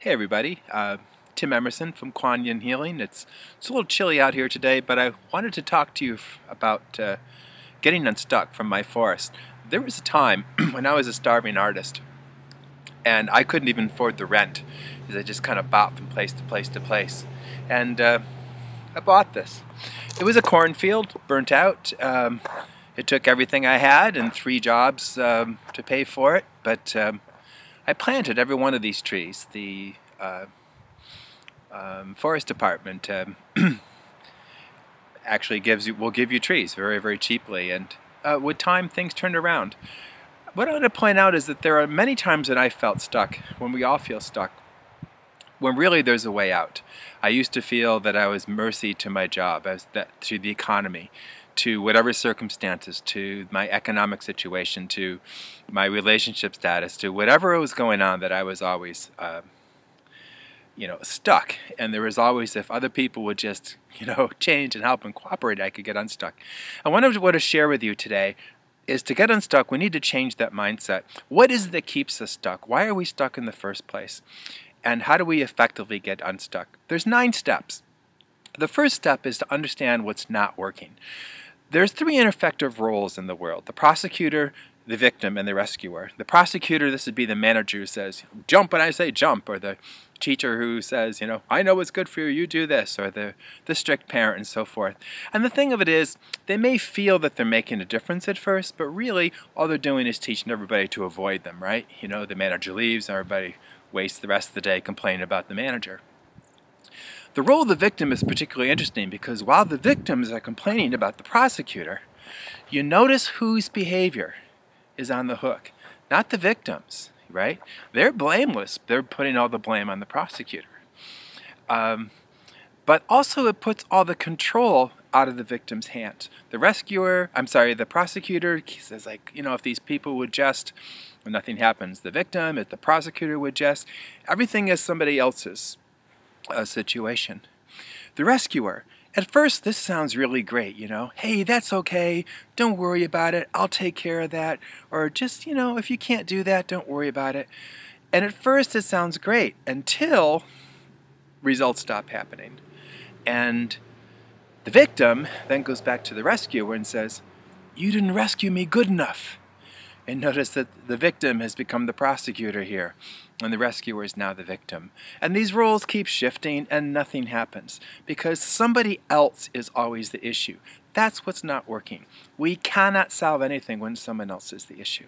Hey everybody, Tim Emerson from Kuan Yin Healing. It's a little chilly out here today, but I wanted to talk to you about getting unstuck from my forest. There was a time when I was a starving artist, and I couldn't even afford the rent, because I just kind of bopped from place to place to place. And I bought this. It was a cornfield, burnt out. It took everything I had and 3 jobs to pay for it, but I planted every one of these trees. The forest department actually will give you trees very, very cheaply, and with time things turned around. What I want to point out is that there are many times that I felt stuck, when we all feel stuck, when really there's a way out. I used to feel that I was mercy to my job, to the economy, to whatever circumstances, to my economic situation, to my relationship status, to whatever was going on, that I was always stuck. And there was always, if other people would just change and help and cooperate, I could get unstuck. And what I want to share with you today is, to get unstuck, we need to change that mindset. What is it that keeps us stuck? Why are we stuck in the first place? And how do we effectively get unstuck? There's 9 steps. The first step is to understand what's not working. There's 3 ineffective roles in the world: the prosecutor, the victim, and the rescuer. The prosecutor, this would be the manager who says, jump when I say jump, or the teacher who says, I know what's good for you, you do this, or the strict parent, and so forth. And the thing of it is, they may feel that they're making a difference at first, but really all they're doing is teaching everybody to avoid them, right? The manager leaves, and everybody wastes the rest of the day complaining about the manager. The role of the victim is particularly interesting, because while the victims are complaining about the prosecutor, you notice whose behavior is on the hook. Not the victims, right? They're blameless. They're putting all the blame on the prosecutor. But also it puts all the control out of the victim's hands. The prosecutor says, if these people would just, nothing happens. The victim, if the prosecutor would just, everything is somebody else's situation. The rescuer, at first this sounds really great, hey, that's okay, don't worry about it, I'll take care of that, or just, if you can't do that, don't worry about it. And at first it sounds great, until results stop happening. And the victim then goes back to the rescuer and says, you didn't rescue me good enough. And notice that the victim has become the prosecutor here, and the rescuer is now the victim. And these roles keep shifting, and nothing happens, because somebody else is always the issue. That's what's not working. We cannot solve anything when someone else is the issue.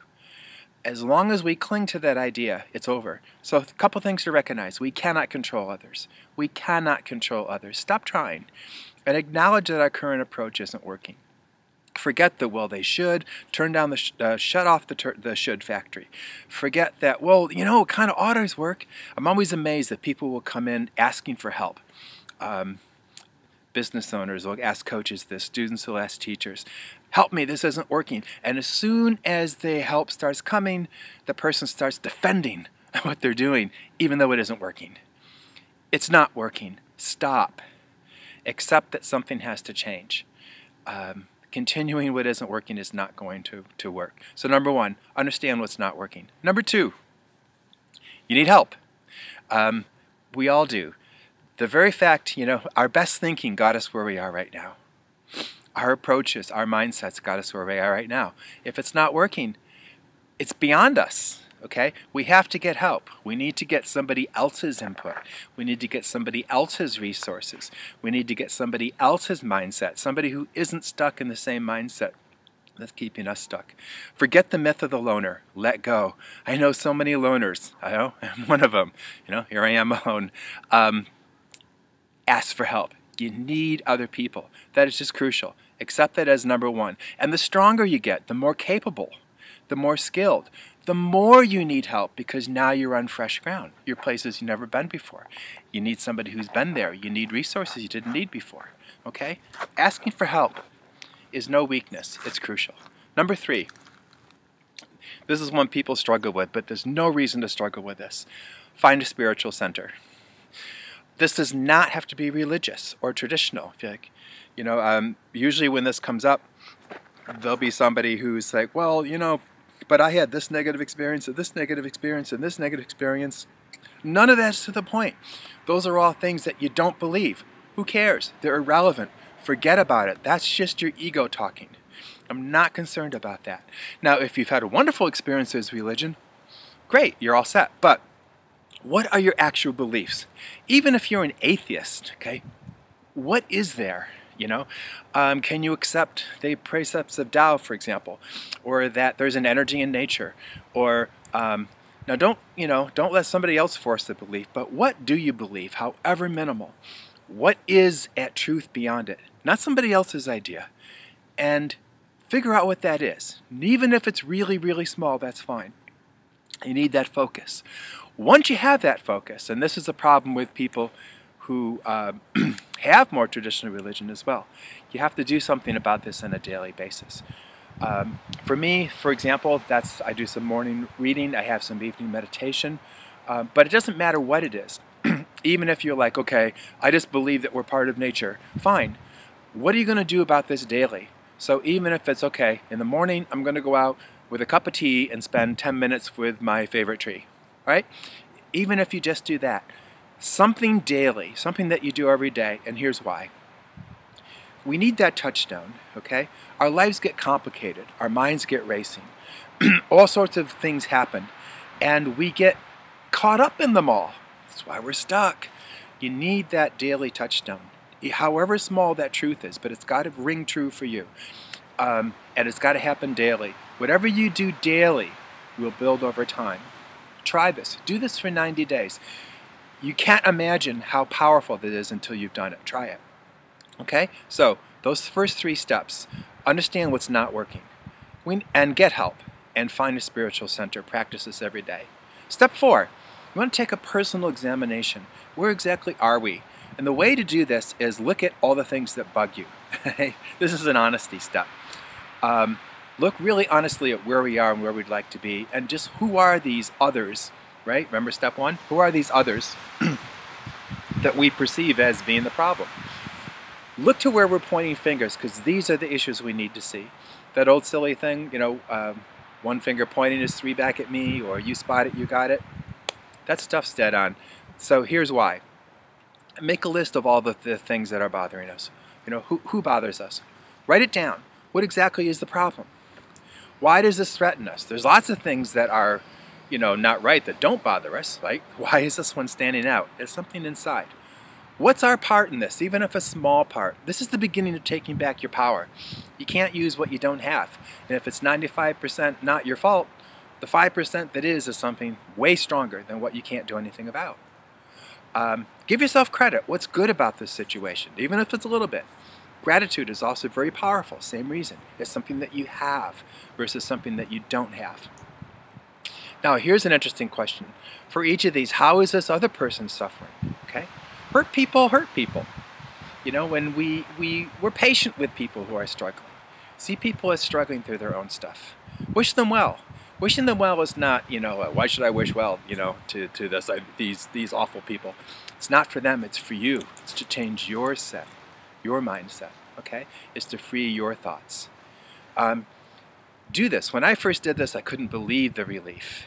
As long as we cling to that idea, it's over. So a couple things to recognize. We cannot control others. We cannot control others. Stop trying, and acknowledge that our current approach isn't working. Forget the well, they should. Turn down shut off the should factory. Forget that, well, what kind of orders work? I'm always amazed that people will come in asking for help. Business owners will ask coaches this, students will ask teachers, help me, this isn't working. And as soon as the help starts coming, the person starts defending what they're doing, even though it isn't working. It's not working. Stop. Accept that something has to change. Continuing what isn't working is not going to work. So number 1, understand what's not working. Number 2, you need help. We all do. The very fact, our best thinking got us where we are right now. Our approaches, our mindsets got us where we are right now. If it's not working, it's beyond us. Okay? We have to get help. We need to get somebody else's input. We need to get somebody else's resources. We need to get somebody else's mindset, somebody who isn't stuck in the same mindset that's keeping us stuck. Forget the myth of the loner. Let go. I know so many loners. I'm one of them. Here I am alone. Ask for help. You need other people. That is just crucial. Accept that as number 1. And the stronger you get, the more capable, the more skilled, the more you need help, because now you're on fresh ground. You're places you've never been before. You need somebody who's been there. You need resources you didn't need before. Okay? Asking for help is no weakness. It's crucial. Number 3. This is one people struggle with, but there's no reason to struggle with this. Find a spiritual center. This does not have to be religious or traditional. Usually when this comes up, there'll be somebody who's like, well, but I had this negative experience, and this negative experience, and this negative experience. None of that's to the point. Those are all things that you don't believe. Who cares? They're irrelevant. Forget about it. That's just your ego talking. I'm not concerned about that. Now, if you've had a wonderful experience with religion, great, you're all set. But what are your actual beliefs? Even if you're an atheist, okay, what is there? You know, can you accept the precepts of Tao, for example, or that there's an energy in nature, or now don't let somebody else force the belief. But what do you believe, however minimal? What is at truth beyond it? Not somebody else's idea, and figure out what that is. And even if it's really, really small, that's fine. You need that focus. Once you have that focus, and this is a problem with people who have more traditional religion as well, you have to do something about this on a daily basis. For me, for example, I do some morning reading, I have some evening meditation, but it doesn't matter what it is. Even if you're like, okay, I just believe that we're part of nature, fine. What are you going to do about this daily? So even if it's okay, in the morning I'm going to go out with a cup of tea and spend 10 minutes with my favorite tree, right? Even if you just do that, something daily, something that you do every day, and here's why. We need that touchstone, okay? Our lives get complicated, our minds get racing, all sorts of things happen, and we get caught up in them all. That's why we're stuck. You need that daily touchstone, however small that truth is, but it's got to ring true for you, and it's got to happen daily. Whatever you do daily will build over time. Try this. Do this for 90 days. You can't imagine how powerful that is until you've done it. Try it. Okay? So, those first 3 steps. Understand what's not working. And get help. And find a spiritual center. Practice this every day. Step 4. You want to take a personal examination. Where exactly are we? And the way to do this is look at all the things that bug you. This is an honesty step. Look really honestly at where we are and where we'd like to be, and just who are these others, right? Remember step 1? Who are these others that we perceive as being the problem? Look to where we're pointing fingers, because these are the issues we need to see. That old silly thing, one finger pointing is 3 back at me, or you spot it, you got it. That stuff's dead on. So here's why. Make a list of all the things that are bothering us. Who bothers us? Write it down. What exactly is the problem? Why does this threaten us? There's lots of things that are, not right, that don't bother us. Like, why is this one standing out? There's something inside. What's our part in this, even if a small part? This is the beginning of taking back your power. You can't use what you don't have. And if it's 95% not your fault, the 5% that is something way stronger than what you can't do anything about. Give yourself credit. What's good about this situation, even if it's a little bit. Gratitude is also very powerful. Same reason. It's something that you have versus something that you don't have. Now, here's an interesting question. For each of these, how is this other person suffering? Okay? Hurt people hurt people. When we're patient with people who are struggling. See people as struggling through their own stuff. Wish them well. Wishing them well is not, why should I wish well, to these awful people. It's not for them, it's for you. It's to change your mindset, okay? It's to free your thoughts. Do this. When I first did this, I couldn't believe the relief,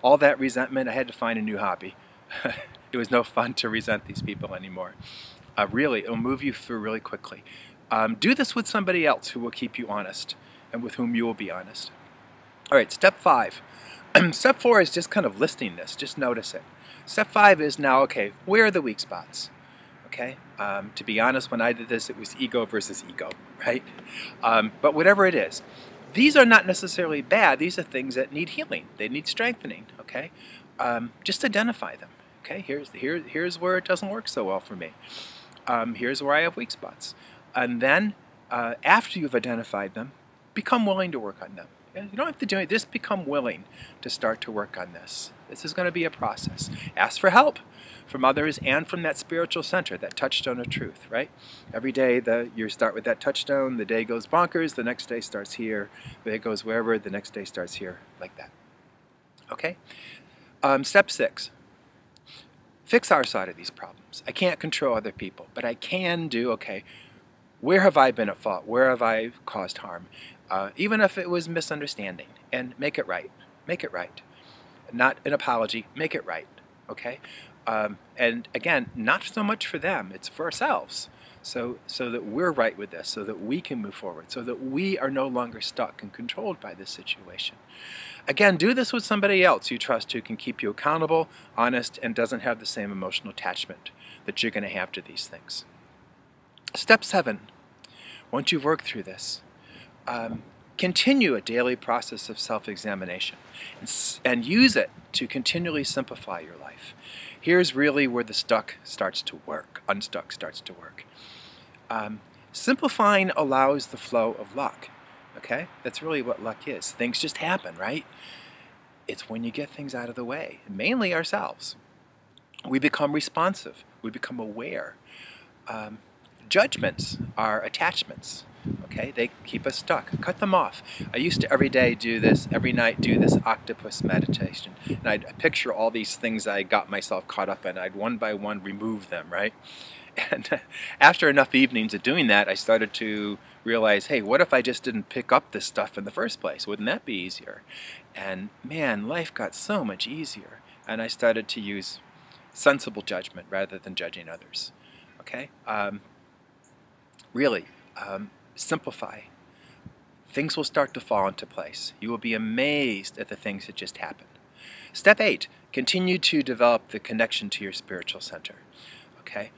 All that resentment, I had to find a new hobby. It was no fun to resent these people anymore. Really, it'll move you through really quickly. Do this with somebody else who will keep you honest and with whom you will be honest. All right, step 5. Step 4 is just kind of listing this. Just notice it. Step 5 is now, okay, where are the weak spots? Okay? To be honest, when I did this, it was ego versus ego, right? But whatever it is, these are not necessarily bad. These are things that need healing. They need strengthening, okay? Just identify them, okay? Here's where it doesn't work so well for me. Here's where I have weak spots. And then, after you've identified them, become willing to work on them. You don't have to do it. Just become willing to start to work on this. This is going to be a process. Ask for help from others and from that spiritual center, that touchstone of truth, right? Every day you start with that touchstone, the day goes bonkers, the next day starts here, the day goes wherever, the next day starts here, like that. Okay? Step 6. Fix our side of these problems. I can't control other people, but I can do, okay, where have I been at fault? Where have I caused harm? Even if it was misunderstanding, and make it right. Make it right. Not an apology, make it right. Okay, and again, not so much for them; it's for ourselves. So that we're right with this, so that we can move forward, so that we are no longer stuck and controlled by this situation. Again, do this with somebody else you trust who can keep you accountable, honest, and doesn't have the same emotional attachment that you're going to have to these things. Step 7. Once you've worked through this, continue a daily process of self-examination and use it to continually simplify your life. Here's really where the stuck starts to work, unstuck starts to work. Simplifying allows the flow of luck. Okay? That's really what luck is. Things just happen, right? It's when you get things out of the way, mainly ourselves. We become responsive. We become aware. Judgments are attachments. Okay, they keep us stuck. Cut them off. I used to every day do this, every night do this octopus meditation. And I'd picture all these things I got myself caught up in. I'd one by one remove them, right? And after enough evenings of doing that, I started to realize, hey, what if I just didn't pick up this stuff in the first place? Wouldn't that be easier? And man, life got so much easier. And I started to use sensible judgment rather than judging others. Okay? Really. Simplify. Things will start to fall into place. You will be amazed at the things that just happen. Step 8, continue to develop the connection to your spiritual center. Okay?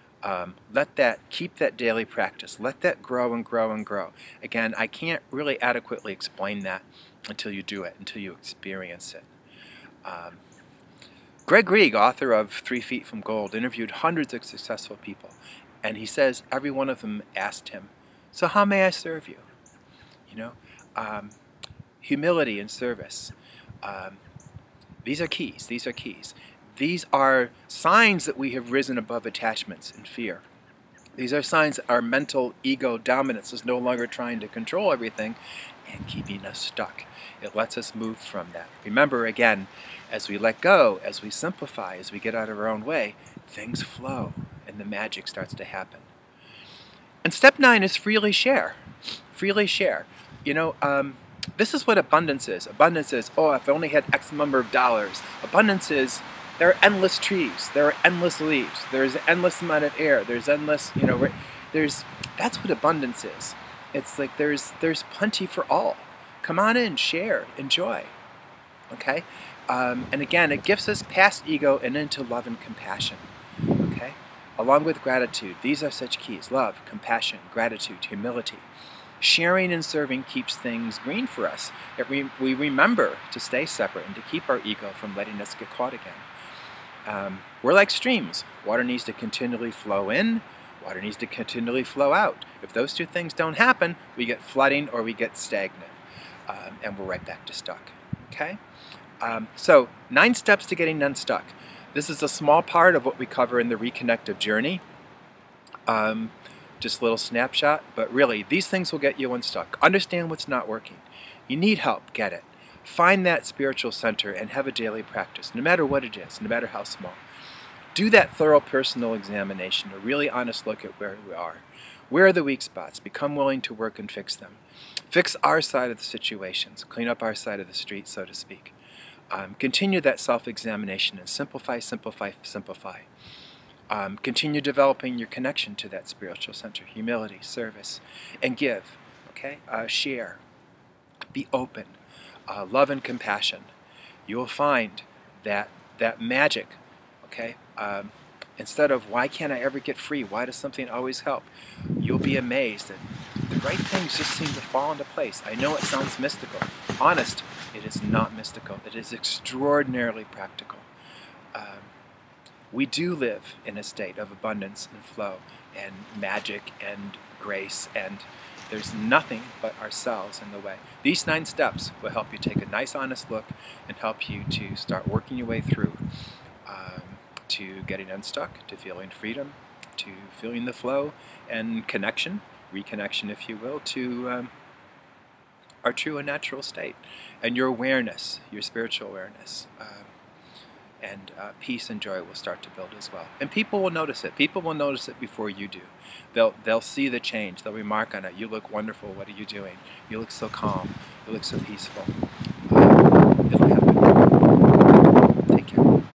Keep that daily practice. Let that grow and grow and grow. Again, I can't really adequately explain that until you do it, until you experience it. Greg Reig, author of 3 Feet from Gold, interviewed hundreds of successful people, and he says every one of them asked him, so how may I serve you? You know, humility and service. These are keys. These are keys. These are signs that we have risen above attachments and fear. These are signs that our mental ego dominance is no longer trying to control everything and keeping us stuck. It lets us move from that. Remember, again, as we let go, as we simplify, as we get out of our own way, things flow and the magic starts to happen. And step 9 is freely share. Freely share. You know, this is what abundance is. Abundance is, oh, if I only had X number of dollars. Abundance is, there are endless trees. There are endless leaves. There's an endless amount of air. There's endless, you know, that's what abundance is. It's like there's plenty for all. Come on in, share, enjoy. Okay? And again, it gives us past ego and into love and compassion. Okay? Along with gratitude, these are such keys. Love, compassion, gratitude, humility. Sharing and serving keeps things green for us. We remember to stay separate and to keep our ego from letting us get caught again. We're like streams. Water needs to continually flow in. Water needs to continually flow out. If those two things don't happen, we get flooding or we get stagnant. And we're right back to stuck. Okay? So, 9 steps to getting unstuck. This is a small part of what we cover in the Reconnective Journey. Just a little snapshot, but really, these things will get you unstuck. Understand what's not working. You need help, get it. Find that spiritual center and have a daily practice, no matter what it is, no matter how small. Do that thorough personal examination, a really honest look at where we are. Where are the weak spots? Become willing to work and fix them. Fix our side of the situations, clean up our side of the street, so to speak. Continue that self-examination and simplify, simplify, simplify. Continue developing your connection to that spiritual center, humility, service, and give. Okay? Share. Be open. Love and compassion. You will find that magic. Okay? Instead of why can't I ever get free? Why does something always help? You'll be amazed that the right things just seem to fall into place. I know it sounds mystical. Honest, it is not mystical. It is extraordinarily practical. We do live in a state of abundance and flow and magic and grace, and there's nothing but ourselves in the way. These 9 steps will help you take a nice honest look and help you to start working your way through to getting unstuck, to feeling freedom, to feeling the flow and connection, reconnection if you will, to our true and natural state and your awareness, your spiritual awareness. And peace and joy will start to build as well. And people will notice it. People will notice it before you do. They'll see the change. They'll remark on it. You look wonderful. What are you doing? You look so calm. You look so peaceful. It'll happen.